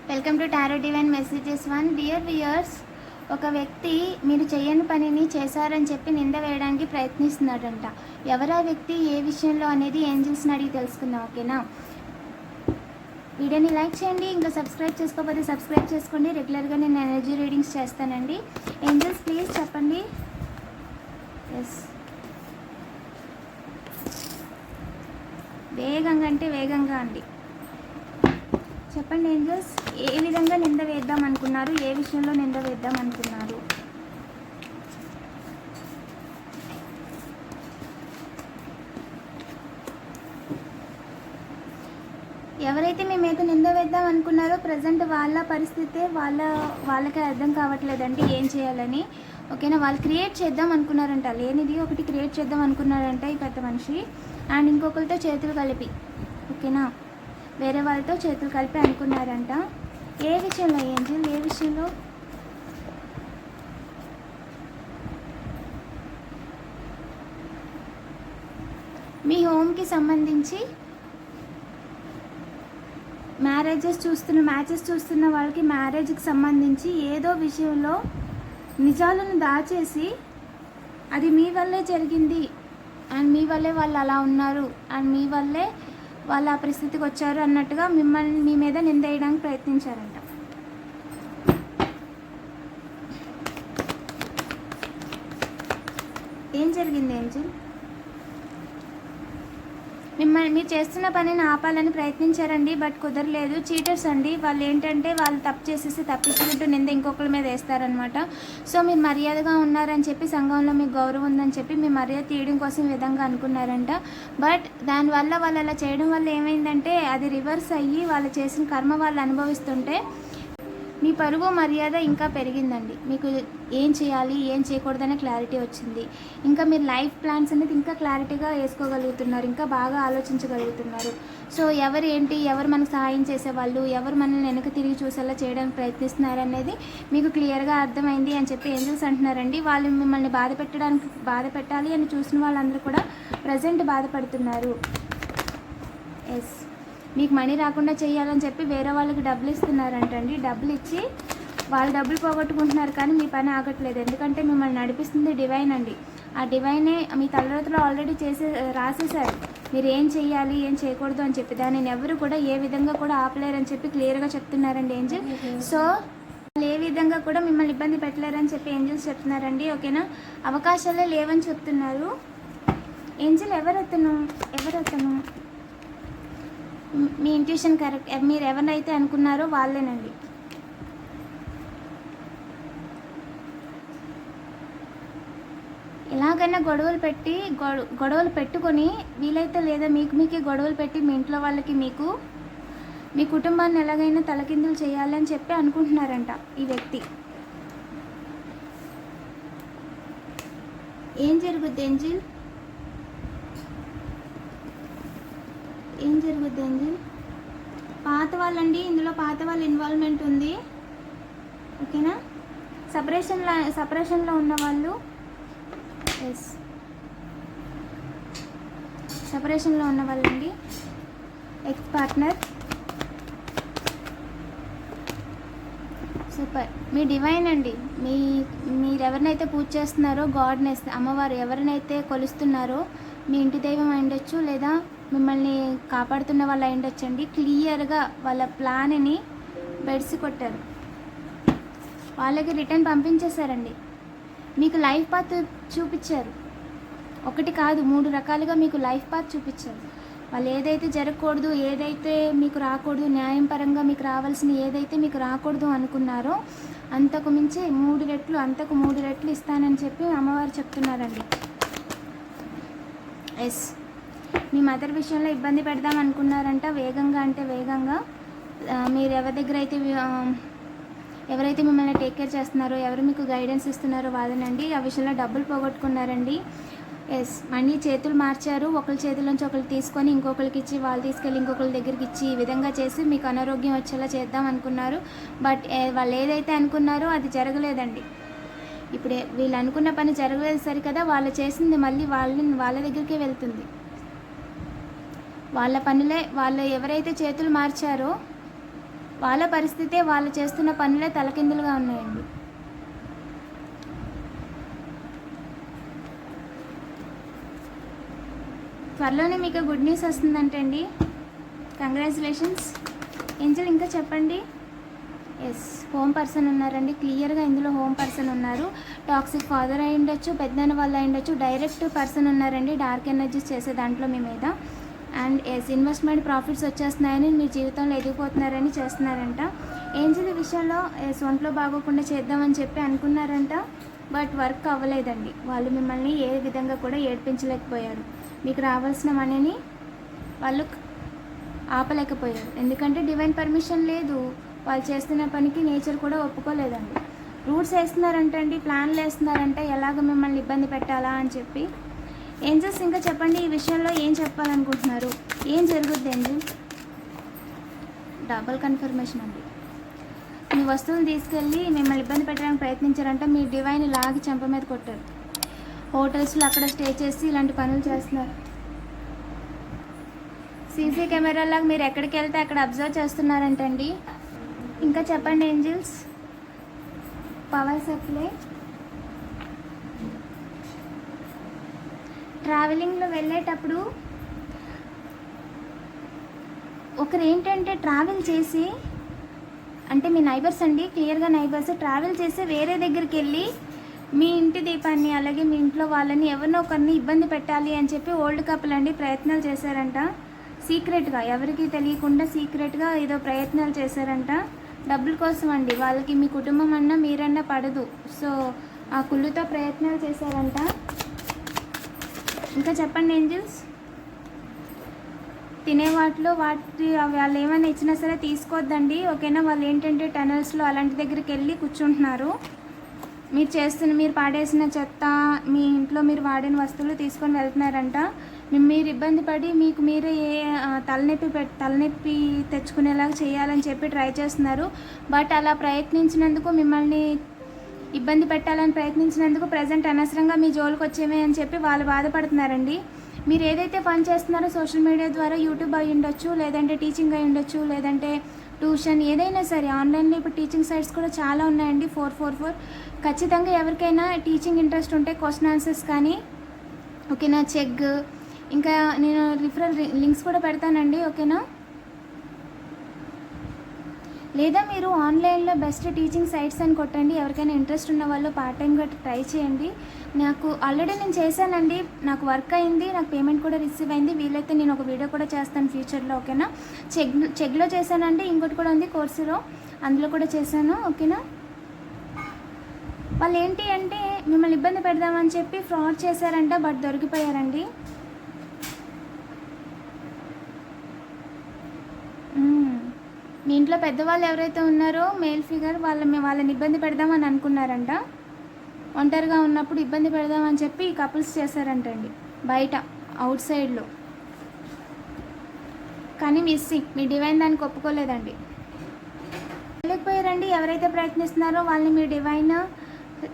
Welcome to tarot divine messages 1. Dear viewers, ఒక వ్యక్తి మీరు చేయని పనిని చేశారని చెప్పి నింద వేయడానికి ప్రయత్నిస్తున్నాడంట. ఎవరా వ్యక్తి, ఏ విషయంలో అనేది ఏంజల్స్ని అడిగి తెలుసుకుందాం. ఓకేనా? వీడియోని లైక్ చేయండి. ఇంకా సబ్స్క్రైబ్ చేసుకోకపోతే సబ్స్క్రైబ్ చేసుకోండి. రెగ్యులర్గా నేను ఎనర్జీ రీడింగ్స్ చేస్తానండి. ఏంజల్స్ ప్లీజ్ చెప్పండి. ఎస్, వేగంగా అంటే వేగంగా అండి. చెప్పండి ఏంజల్స్, ఏ విధంగా నింద వేద్దాం అనుకున్నారు, ఏ విషయంలో నింద వేద్దాం అనుకున్నారు? ఎవరైతే మీ మీద నింద వేద్దాం అనుకున్నారో ప్రజెంట్ వాళ్ళ పరిస్థితే వాళ్ళకి అర్థం కావట్లేదండి ఏం చేయాలని. ఓకేనా? వాళ్ళు క్రియేట్ చేద్దాం అనుకున్నారంట, లేనిది ఒకటి క్రియేట్ చేద్దాం అనుకున్నారంట ఈ పెద్ద మనిషి. అండ్ ఇంకొకరితో చేతులు కలిపి, ఓకేనా, వేరే వాళ్ళతో చేతులు కలిపి అనుకున్నారంట. ఏ విషయంలో ఏంజల్, ఏ విషయంలో? మీ హోమ్కి సంబంధించి మ్యాచెస్ చూస్తున్న వాళ్ళకి మ్యారేజ్కి సంబంధించి ఏదో విషయంలో నిజాలను దాచేసి అది మీ వల్లే జరిగింది అండ్ మీ వల్లే వాళ్ళు అలా ఉన్నారు అండ్ మీ వల్లే వాళ్ళు ఆ పరిస్థితికి వచ్చారు అన్నట్టుగా మిమ్మల్ని మీ మీద నిందేయడానికి ప్రయత్నించారంట. ఏం జరిగింది ఏంజల్? మీరు చేస్తున్న పనిని ఆపాలని ప్రయత్నించారండి, బట్ కుదరలేదు. చీటర్స్ అండి వాళ్ళు. ఏంటంటే వాళ్ళు తప్పు చేసేసి తప్పించుకుంటూ నింద ఇంకొకరి మీద వేస్తారనమాట. సో మీరు మర్యాదగా ఉన్నారని చెప్పి, సంఘంలో మీకు గౌరవం ఉందని చెప్పి మీ మర్యాద తీయడం కోసం ఈ విధంగా అనుకున్నారంట. బట్ దానివల్ల వాళ్ళు అలా చేయడం వల్ల ఏమైందంటే అది రివర్స్ అయ్యి వాళ్ళు చేసిన కర్మ వాళ్ళు అనుభవిస్తుంటే మీ పరువు మర్యాద ఇంకా పెరిగిందండి. మీకు ఏం చేయాలి, ఏం చేయకూడదనే క్లారిటీ వచ్చింది. ఇంకా మీరు లైఫ్ ప్లాన్స్ అనేది ఇంకా క్లారిటీగా వేసుకోగలుగుతున్నారు, ఇంకా బాగా ఆలోచించగలుగుతున్నారు. సో ఎవరు మనకు సహాయం చేసేవాళ్ళు, ఎవరు మనల్ని వెనక తిరిగి చూసేలా చేయడానికి ప్రయత్నిస్తున్నారు అనేది మీకు క్లియర్గా అర్థమైంది అని చెప్పి ఏంజల్స్ అంటున్నారండి. వాళ్ళు మిమ్మల్ని బాధ పెట్టాలి అని చూసిన వాళ్ళందరూ కూడా ప్రజెంట్ బాధపడుతున్నారు. ఎస్, మీకు మనీ రాకుండా చేయాలని చెప్పి వేరే వాళ్ళకి డబ్బులు ఇస్తున్నారంటండి. డబ్బులు ఇచ్చి వాళ్ళు డబ్బులు పోగొట్టుకుంటున్నారు, కానీ మీ పని ఆగట్లేదు. ఎందుకంటే మిమ్మల్ని నడిపిస్తుంది డివైన్ అండి. ఆ డివైనే మీ తలరాతలో ఆల్రెడీ రాసేశారు మీరు ఏం చేయాలి, ఏం చేయకూడదు అని చెప్పి. దానిని ఎవరు కూడా ఏ విధంగా కూడా ఆపలేరని చెప్పి క్లియర్గా చెప్తున్నారండి ఏంజల్. సో వాళ్ళు ఏ విధంగా కూడా మిమ్మల్ని ఇబ్బంది పెట్టలేరని చెప్పి ఏంజల్స్ చెప్తున్నారండి. ఓకేనా? అవకాశాలే లేవని చెప్తున్నారు ఏంజల్. ఎవరతను మీ ఇంట్యూషన్ కరెక్ట్. మీరు ఎవరినైతే అనుకున్నారో వాళ్ళేనండి. ఎలాగైనా గొడవలు పెట్టుకొని వీలైతే లేదా మీకే గొడవలు పెట్టి మీ ఇంట్లో వాళ్ళకి మీ కుటుంబాన్ని ఎలాగైనా తలకిందులు చేయాలని చెప్పి అనుకుంటున్నారంట ఈ వ్యక్తి. ఏం జరుగుద్ది ఏంజిల్? పాత వాళ్ళండి, ఇందులో పాత వాళ్ళ ఇన్వాల్వ్మెంట్ ఉంది. ఓకేనా? సపరేషన్లో ఉన్న వాళ్ళు. ఎస్, సపరేషన్లో ఉన్న వాళ్ళండి. X partner. సూపర్. మీ డివైన్ అండి. మీరు ఎవరినైతే పూజ చేస్తున్నారో, గాడ్నెస్ అమ్మవారు ఎవరినైతే కొలుస్తున్నారో, మీ ఇంటి దైవం అయిండొచ్చు లేదా మిమ్మల్ని కాపాడుతున్న వాళ్ళు అయిండొచ్చండి. క్లియర్గా వాళ్ళ ప్లాన్ని బెడ్స్ కొట్టారు, వాళ్ళకి రిటర్న్ పంపించేశారండి. మీకు లైఫ్ పాత్ చూపించారు. ఒకటి కాదు, 3 రకాలుగా మీకు లైఫ్ పాత్ చూపించారు. వాళ్ళు ఏదైతే జరగకూడదు, ఏదైతే మీకు రాకూడదు, న్యాయం పరంగా మీకు రావాల్సిన ఏదైతే మీకు రాకూడదు అనుకున్నారో అంతకు 3 రెట్లు ఇస్తానని చెప్పి అమ్మవారు చెప్తున్నారండి. ఎస్, మీ మదర్ విషయంలో ఇబ్బంది పెడదాం అనుకున్నారంట. వేగంగా అంటే వేగంగా మీరు ఎవరైతే మిమ్మల్ని టేక్ కేర్ చేస్తున్నారో, ఎవరు మీకు గైడెన్స్ ఇస్తున్నారో వాళ్ళనండి. ఆ విషయంలో డబ్బులు పోగొట్టుకున్నారండి. ఎస్, మనీ చేతులు మార్చారు. ఒకరి చేతుల నుంచి ఒకరు తీసుకొని ఇంకొకరికి ఇచ్చి, వాళ్ళు తీసుకెళ్ళి ఇంకొకరి దగ్గరికి ఇచ్చి, ఈ విధంగా చేసి మీకు అనారోగ్యం వచ్చేలా చేద్దాం అనుకున్నారు. బట్ వాళ్ళు ఏదైతే అనుకున్నారో అది జరగలేదండి. ఇప్పుడే వీళ్ళు అనుకున్న పని జరగలేదు సరికదా, వాళ్ళు చేసింది మళ్ళీ వాళ్ళ దగ్గరికే వెళ్తుంది. వాళ్ళ పనులే, వాళ్ళు ఎవరైతే చేతులు మార్చారో వాళ్ళ పరిస్థితే వాళ్ళు చేస్తున్న పనులే తలకిందులుగా ఉన్నాయండి. త్వరలోనే మీకు గుడ్ న్యూస్ వస్తుందంటండి. Congratulations angel. ఇంకా చెప్పండి. ఎస్, హోమ్ పర్సన్ ఉన్నారండి. క్లియర్గా ఇందులో హోమ్ పర్సన్ ఉన్నారు. టాక్సిక్ ఫాదర్ అయి ఉండొచ్చు, పెద్దనాన్న వాళ్ళు అయి ఉండొచ్చు. డైరెక్ట్ పర్సన్ ఉన్నారండి డార్క్ ఎనర్జీస్ చేసే దాంట్లో మీ మీద. అండ్ ఎస్, ఇన్వెస్ట్మెంట్ ప్రాఫిట్స్ వచ్చేస్తున్నాయని మీ జీవితంలో ఎదిగిపోతున్నారని చేస్తున్నారంట. ఏంజల్ ఈ విషయంలో ఎస్, ఒంట్లో బాగోకుండా చేద్దామని చెప్పి అనుకున్నారంట. బట్ వర్క్ అవ్వలేదండి. వాళ్ళు మిమ్మల్ని ఏ విధంగా కూడా ఏడ్పించలేకపోయారు. మీకు రావాల్సిన మనీని వాళ్ళు ఆపలేకపోయారు. ఎందుకంటే డివైన్ పర్మిషన్ లేదు. వాళ్ళు చేస్తున్న పనికి నేచర్ కూడా ఒప్పుకోలేదండి. రూట్స్ వేస్తున్నారంటండి, ప్లాన్లు వేస్తున్నారంటే ఎలాగ మిమ్మల్ని ఇబ్బంది పెట్టాలా అని చెప్పి. ఏంజల్స్ ఇంకా చెప్పండి, ఈ విషయంలో ఏం చెప్పాలనుకుంటున్నారు, ఏం జరుగుద్ది ఏంజల్? డబుల్ కన్ఫర్మేషన్ అండి. మీ వస్తువులు తీసుకెళ్ళి మిమ్మల్ని ఇబ్బంది పెట్టడానికి ప్రయత్నించారంట. మీ డివైన్ లాగి చెంప మీద కొట్టారు. హోటల్స్లో అక్కడ స్టే చేసి ఇలాంటి పనులు చేస్తున్నారు. సీసీ కెమెరాలాగా మీరు ఎక్కడికి వెళ్తే అక్కడ అబ్జర్వ్ చేస్తున్నారంటండి. ఇంకా చెప్పండి ఏంజల్స్. Power supply. ట్రావెలింగ్లో వెళ్ళేటప్పుడు ఒకరు ఏంటంటే ట్రావెల్ చేసి, అంటే మీ నైబర్స్ అండి, క్లియర్గా నైబర్స్ ట్రావెల్ చేసి వేరే దగ్గరికి వెళ్ళి మీ ఇంటి దీపాన్ని అలాగే మీ ఇంట్లో వాళ్ళని ఎవరినో ఒకరిని ఇబ్బంది పెట్టాలి అని చెప్పి ఓల్డ్ కపుల్ అండి ప్రయత్నాలు చేశారంట. సీక్రెట్గా, ఎవరికి తెలియకుండా సీక్రెట్గా ఏదో ప్రయత్నాలు చేశారంట. డబ్బుల కోసం అండి. వాళ్ళకి మీ కుటుంబం అన్నా మీరన్నా పడదు. సో ఆ కుళ్ళుతో ప్రయత్నాలు చేశారంట. ఇంకా చెప్పండి ఏంజల్స్. తినే వాటిలో వాళ్ళు ఏమైనా ఇచ్చినా సరే తీసుకోవద్దండి, ఓకేనా? వాళ్ళు ఏంటంటే టనల్స్లో అలాంటి దగ్గరికి వెళ్ళి కూర్చుంటున్నారు. మీరు పాడేసిన చెత్త, మీ ఇంట్లో మీరు వాడిన వస్తువులు తీసుకొని వెళ్తున్నారంట. మీరు ఇబ్బంది పడి మీకు మీరే తలనొప్పి తెచ్చుకునేలాగా చేయాలని చెప్పి ట్రై చేస్తున్నారు. బట్ అలా ప్రయత్నించినందుకు, మిమ్మల్ని ఇబ్బంది పెట్టాలని ప్రయత్నించినందుకు ప్రజెంట్ అనవసరంగా మీ జోలికి వచ్చేమే అని చెప్పి వాళ్ళు బాధపడుతున్నారండి. మీరు ఏదైతే పని చేస్తున్నారో సోషల్ మీడియా ద్వారా, యూట్యూబ్ అయి ఉండొచ్చు, లేదంటే టీచింగ్ అయి ఉండొచ్చు, లేదంటే ట్యూషన్, ఏదైనా సరే ఆన్లైన్లో ఇప్పుడు టీచింగ్ సైట్స్ కూడా చాలా ఉన్నాయండి. 444 ఖచ్చితంగా ఎవరికైనా టీచింగ్ ఇంట్రెస్ట్ ఉంటే క్వశ్చన్ ఆన్సర్స్ కానీ, ఓకేనా, చెక్, ఇంకా నేను రిఫరల్ లింక్స్ కూడా పెడతానండి, ఓకేనా? లేదా మీరు ఆన్లైన్లో బెస్ట్ టీచింగ్ సైట్స్ అని కొట్టండి. ఎవరికైనా ఇంట్రెస్ట్ ఉన్న వాళ్ళు పార్ట్ టైంగా ట్రై చేయండి. నాకు ఆల్రెడీ నేను చేశానండి, నాకు వర్క్ అయింది, నాకు పేమెంట్ కూడా రిసీవ్ అయింది. వీలైతే నేను ఒక వీడియో కూడా చేస్తాను ఫ్యూచర్లో, ఓకేనా? చెక్లో చేశానండి. ఇంకోటి కూడా ఉంది కోర్సులో, అందులో కూడా చేశాను, ఓకేనా? వాళ్ళు ఏంటి అంటే మిమ్మల్ని ఇబ్బంది పెడదామని చెప్పి ఫ్రాడ్ చేశారంట. బట్ దొరికిపోయారండి. మీ ఇంట్లో పెద్దవాళ్ళు ఎవరైతే ఉన్నారో మేల్ ఫిగర్, వాళ్ళని ఇబ్బంది పెడదామని అనుకున్నారంట. ఒంటరిగా ఉన్నప్పుడు ఇబ్బంది పెడదామని చెప్పి కపుల్స్ చేశారంటండి బయట, అవుట్ సైడ్లో. కానీ మిస్సింగ్, మీ డివైన్ దానికి ఒప్పుకోలేదండి. వెళ్ళిపోయారండి. ఎవరైతే ప్రయత్నిస్తున్నారో వాళ్ళని మీ డివైన్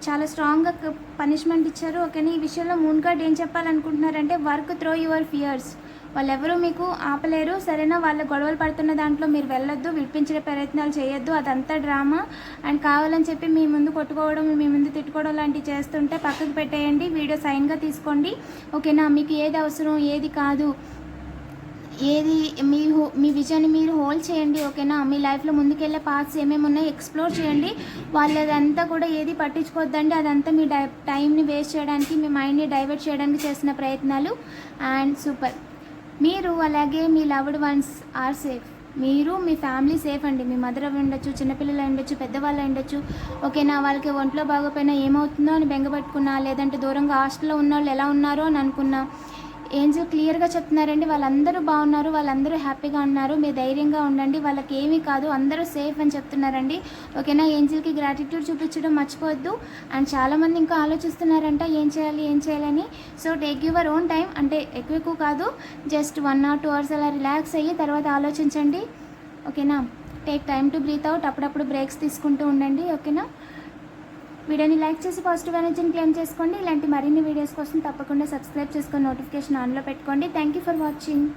చాలా స్ట్రాంగ్గా పనిష్మెంట్ ఇచ్చారు, ఓకేనా? ఈ విషయంలో మూన్ గార్డ్ ఏం చెప్పాలనుకుంటున్నారంటే వర్క్ త్రో యువర్ ఫియర్స్. వాళ్ళెవరూ మీకు ఆపలేరు, సరేనా? వాళ్ళ గొడవలు పడుతున్న దాంట్లో మీరు వెళ్ళొద్దు, విడిపించే ప్రయత్నాలు చేయొద్దు. అదంతా డ్రామా. అండ్ కావాలని చెప్పి మీ ముందు కొట్టుకోవడం, మీ ముందు తిట్టుకోవడం లాంటివి చేస్తుంటే పక్కకు పెట్టేయండి. వీడియో సైన్గా తీసుకోండి, ఓకేనా? మీకు ఏది అవసరం, ఏది కాదు, ఏది మీ విజన్ని మీరు హోల్డ్ చేయండి, ఓకేనా? మీ లైఫ్లో ముందుకెళ్ళే పాత్స్ ఏమేమి ఉన్నాయో ఎక్స్ప్లోర్ చేయండి. వాళ్ళదంతా కూడా ఏది పట్టించుకోవద్దండి. అదంతా మీ టైంని వేస్ట్ చేయడానికి, మీ మైండ్ని డైవర్ట్ చేయడానికి చేసిన ప్రయత్నాలు. And super. మీరు అలాగే మీ లవ్డ్ వన్స్ ఆర్ సేఫ్. మీరు మీ ఫ్యామిలీ సేఫ్ అండి. మీ మదర్ అవి ఉండొచ్చు, చిన్నపిల్లలు అయి ఉండొచ్చు, పెద్దవాళ్ళు అయి ఉండొచ్చు, ఓకేనా? వాళ్ళకి ఒంట్లో బాగోపోయినా ఏమవుతుందో అని బెంగపెట్టుకున్నా, లేదంటే దూరంగా హాస్టల్లో ఉన్న వాళ్ళు ఎలా ఉన్నారో అని అనుకున్నా, ఏంజల్ క్లియర్గా చెప్తున్నారండి. వాళ్ళందరూ బాగున్నారు, వాళ్ళందరూ హ్యాపీగా ఉన్నారు, మీరు ధైర్యంగా ఉండండి, వాళ్ళకి ఏమీ కాదు, అందరూ సేఫ్ అని చెప్తున్నారండి, ఓకేనా? ఏంజల్కి గ్రాటిట్యూడ్ చూపించడం మర్చిపోవద్దు. అండ్ చాలామంది ఇంకా ఆలోచిస్తున్నారంట ఏం చేయాలని. So take your own time, అంటే ఎక్కువ కాదు, జస్ట్ 1 or 2 hours అలా రిలాక్స్ అయ్యి తర్వాత ఆలోచించండి, ఓకేనా? Take time to breathe out. అప్పుడప్పుడు బ్రేక్స్ తీసుకుంటూ ఉండండి, ఓకేనా? వీడియోని లైక్ చేసి పాజిటివ్ ఎనర్జీని క్లెయిమ్ చేసుకోండి. ఇలాంటి మరిన్ని వీడియోస్ కోసం తప్పకుండా సబ్స్క్రైబ్ చేసుకొని నోటిఫికేషన్ ఆన్లో పెట్టుకోండి. Thank you for watching.